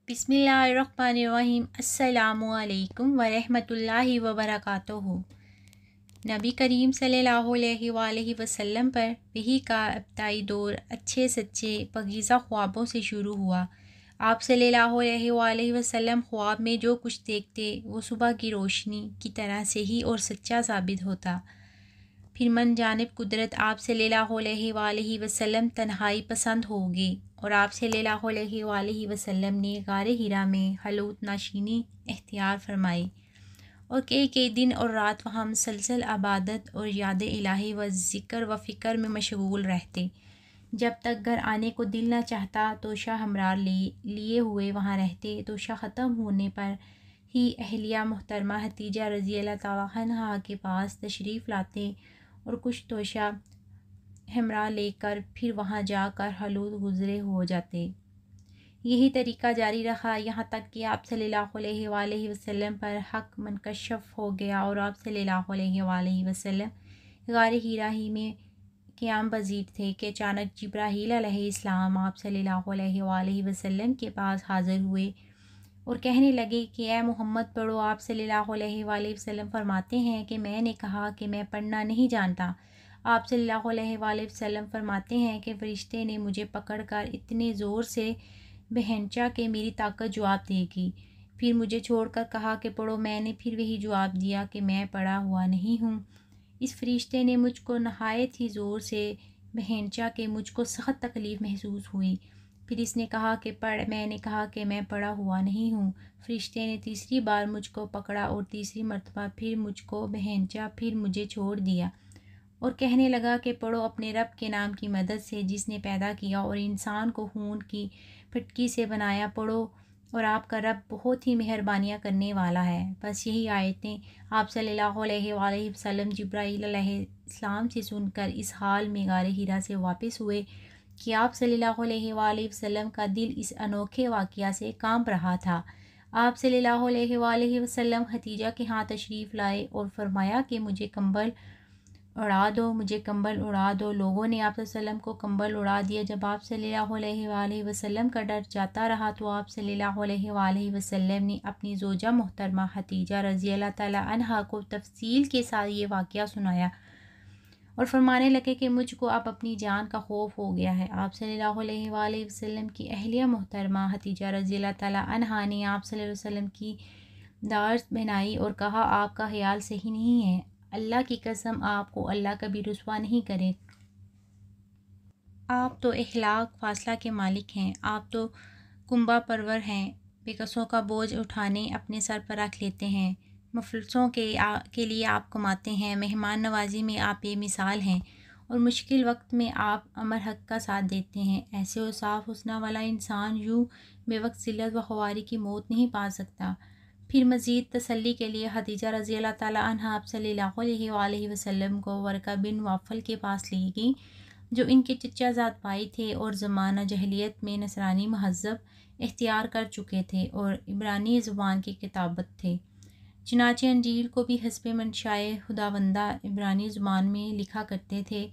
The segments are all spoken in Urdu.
بسم اللہ الرحمن الرحیم۔ السلام علیکم ورحمۃ اللہ وبرکاتہ۔ نبی کریم صلی اللہ علیہ وآلہ وسلم پر وحی کا ابتدائی دور اچھے سچے پاکیزہ خوابوں سے شروع ہوا۔ آپ صلی اللہ علیہ وآلہ وسلم خواب میں جو کچھ دیکھتے وہ صبح کی روشنی کی طرح صحیح اور سچا ثابت ہوتا۔ پھر من جانب قدرت آپ صلی اللہ علیہ وآلہ وسلم تنہائی پسند ہو گئے اور آپ صلی اللہ علیہ وآلہ وسلم نے غار حرا میں خلوت نشینی اختیار فرمائی اور کئی دن اور رات وہاں مسلسل عبادت اور یاد الہی و ذکر و فکر میں مشغول رہتے۔ جب تک گھر آنے کو دل نہ چاہتا تو شاہ ہمراہ لیے ہوئے وہاں رہتے، تو شاہ ختم ہونے پر ہی اہلیہ محترمہ حتیجہ رضی اللہ تعالیٰ عنہا کے پاس تشریف لاتے اور کچھ توشہ ہمراہ لے کر پھر وہاں جا کر خلوت گزرے ہو جاتے۔ یہی طریقہ جاری رہا یہاں تک کہ آپ صلی اللہ علیہ وآلہ وسلم پر حق منکشف ہو گیا اور آپ صلی اللہ علیہ وآلہ وسلم غار حرا ہی میں قیام پذیر تھے کہ اچانک جبرائیل علیہ السلام آپ صلی اللہ علیہ وآلہ وسلم کے پاس حاضر ہوئے اور کہنے لگے کہ اے محمد پڑھو۔ آپ صلی اللہ علیہ وآلہ وسلم فرماتے ہیں کہ میں نے کہا کہ میں پڑھنا نہیں جانتا۔ آپ صلی اللہ علیہ وآلہ وسلم فرماتے ہیں کہ فرشتے نے مجھے پکڑ کر اتنے زور سے بہنچا کہ میری طاقت جواب دے گی، پھر مجھے چھوڑ کر کہا کہ پڑھو۔ میں نے پھر وہی جواب دیا کہ میں پڑھا ہوا نہیں ہوں۔ اس فرشتے نے مجھ کو نہایت ہی زور سے بہنچا کہ مجھ کو سخت تکلیف محسوس ہوئی، پھر اس نے کہا کہ پڑھ۔ میں نے کہا کہ میں پڑھا ہوا نہیں ہوں۔ فرشتے نے تیسری بار مجھ کو پکڑا اور تیسری مرتبہ پھر مجھ کو بہنچا، پھر مجھے چھوڑ دیا اور کہنے لگا کہ پڑھو اپنے رب کے نام کی مدد سے جس نے پیدا کیا اور انسان کو خون کی پھٹکی سے بنایا، پڑھو اور آپ کا رب بہت ہی مہربانیاں کرنے والا ہے۔ بس یہی آیتیں آپ صلی اللہ علیہ وآلہ وسلم جبرائیل علیہ السلام سے سن کر اس حال میں غار حرا سے واپس ہوئے کہ آپ صلی اللہ علیہ وآلہ وسلم کا دل اس انوکھے واقعہ سے کانپ رہا تھا۔ آپ صلی اللہ علیہ وآلہ وسلم حتیجہ کے ہاں تشریف لائے اور فرمایا کہ مجھے کمبل اڑا دو، مجھے کمبل اڑا دو۔ لوگوں نے آپ صلی اللہ علیہ وسلم کو کمبل اڑا دیا۔ جب آپ صلی اللہ علیہ وآلہ وسلم کا ڈر جاتا رہا تو آپ صلی اللہ علیہ وآلہ وسلم نے اپنی زوجہ محترمہ حتیجہ رضی اللہ تعالیٰ عنہا کو تفصیل کے ساتھ یہ واقعہ سنایا اور فرمانے لگے کہ مجھ کو اب اپنی جان کا خوف ہو گیا ہے۔ آپ صلی اللہ علیہ وآلہ وسلم کی اہلیہ محترمہ حتیجہ رضی اللہ تعالیٰ عنہا نے آپ صلی اللہ علیہ وسلم کی داڑھ بنائی اور کہا آپ کا خیال صحیح نہیں ہے، اللہ کی قسم آپ کو اللہ کبھی رسوا نہیں کرے۔ آپ تو اخلاق فاصلہ کے مالک ہیں، آپ تو کنبہ پرور ہیں، بے کسوں کا بوجھ اٹھانے اپنے سر پر رکھ لیتے ہیں، مفلسوں کے لیے آپ کماتے ہیں، مہمان نوازی میں آپ بے مثال ہیں اور مشکل وقت میں آپ امر حق کا ساتھ دیتے ہیں۔ ایسے اوصاف حسنہ والا انسان یوں بے وقت ذلت و خواری کی موت نہیں پا سکتا۔ پھر مزید تسلی کے لیے حتیجہ رضی اللہ تعالیٰ عنہا آپ صلی اللہ علیہ وآلہ وسلم کو ورقہ بن نوفل کے پاس لے گئیں جو ان کے چچا زاد بھائی تھے اور زمانہ جاہلیت میں نصرانی مہذب اختیار کر چکے تھے اور عبرانی زبان کے کتابت تھے۔ چنانچہ انجیل کو بھی حسب منشائے خداوندہ عبرانی زبان میں لکھا کرتے تھے۔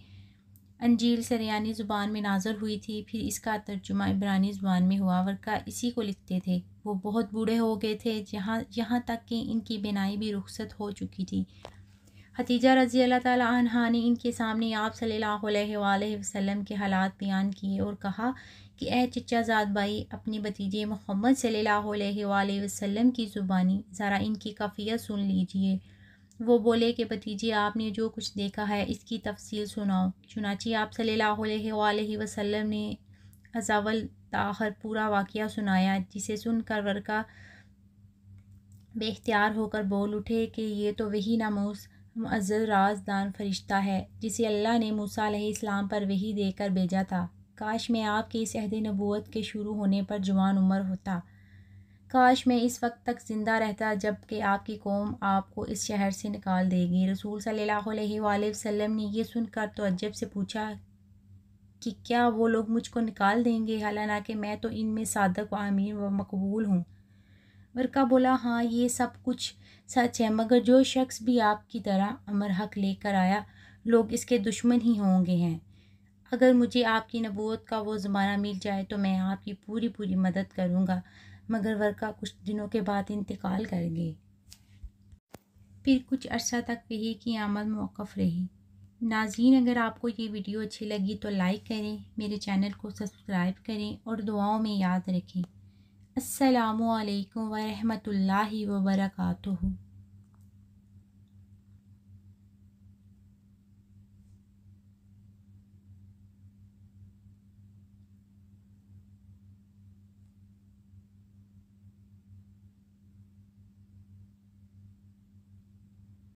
انجیل سریانی زبان میں نازل ہوئی تھی، پھر اس کا ترجمہ عبرانی زبان میں ہوا۔ ورقہ اسی کو لکھتے تھے۔ وہ بہت بوڑھے ہو گئے تھے یہاں تک کہ ان کی بینائی بھی رخصت ہو چکی تھی۔ حتیجہ رضی اللہ تعالیٰ عنہا نے ان کے سامنے آپ صلی اللہ علیہ وآلہ وسلم کے حالات بیان کیے اور کہا کہ اے چچا زاد بھائی، اپنے بھتیجے محمد صلی اللہ علیہ وآلہ وسلم کی زبانی ذرا ان کی کیفیت سن لیجئے۔ وہ بولے کہ بھتیجے آپ نے جو کچھ دیکھا ہے اس کی تفصیل سناؤ۔ چنانچہ آپ صلی اللہ علیہ وآلہ وسلم نے از اول تاخر پورا واقعہ سنایا، جسے سن کر ورقہ بے اختیار ہو کر بول اٹھے کہ یہ تو وہی ناموس معزز رازدان فرشتہ ہے جسے اللہ نے موسیٰ علیہ السلام پر وحی دے کر بھیجا تھا۔ کاش میں آپ کے اس عہد نبوت کے شروع ہونے پر جوان عمر ہوتا، کاش میں اس وقت تک زندہ رہتا جب کہ آپ کی قوم آپ کو اس شہر سے نکال دے گی۔ رسول صلی اللہ علیہ وآلہ وسلم نے یہ سن کر تعجب سے پوچھا کہ کیا وہ لوگ مجھ کو نکال دیں گے، حالانکہ میں تو ان میں صادق و امین و مقبول ہوں؟ ورقہ بولا ہاں یہ سب کچھ سچ ہے، مگر جو شخص بھی آپ کی طرح امر حق لے کر آیا لوگ اس کے دشمن ہی ہوں گے ہیں۔ اگر مجھے آپ کی نبوت کا وہ زمانہ مل جائے تو میں آپ کی پوری مدد کروں گا۔ مگر ورقہ کچھ دنوں کے بعد انتقال کر گئے۔ پھر کچھ عرصہ تک وحی کی آمد موقف رہی۔ ناظرین، اگر آپ کو یہ ویڈیو اچھی لگی تو لائک کریں، میرے چینل کو سبسکرائب کریں اور دعاؤں میں یاد رکھیں۔ السلام علیکم ورحمۃ اللہ وبرکاتہ۔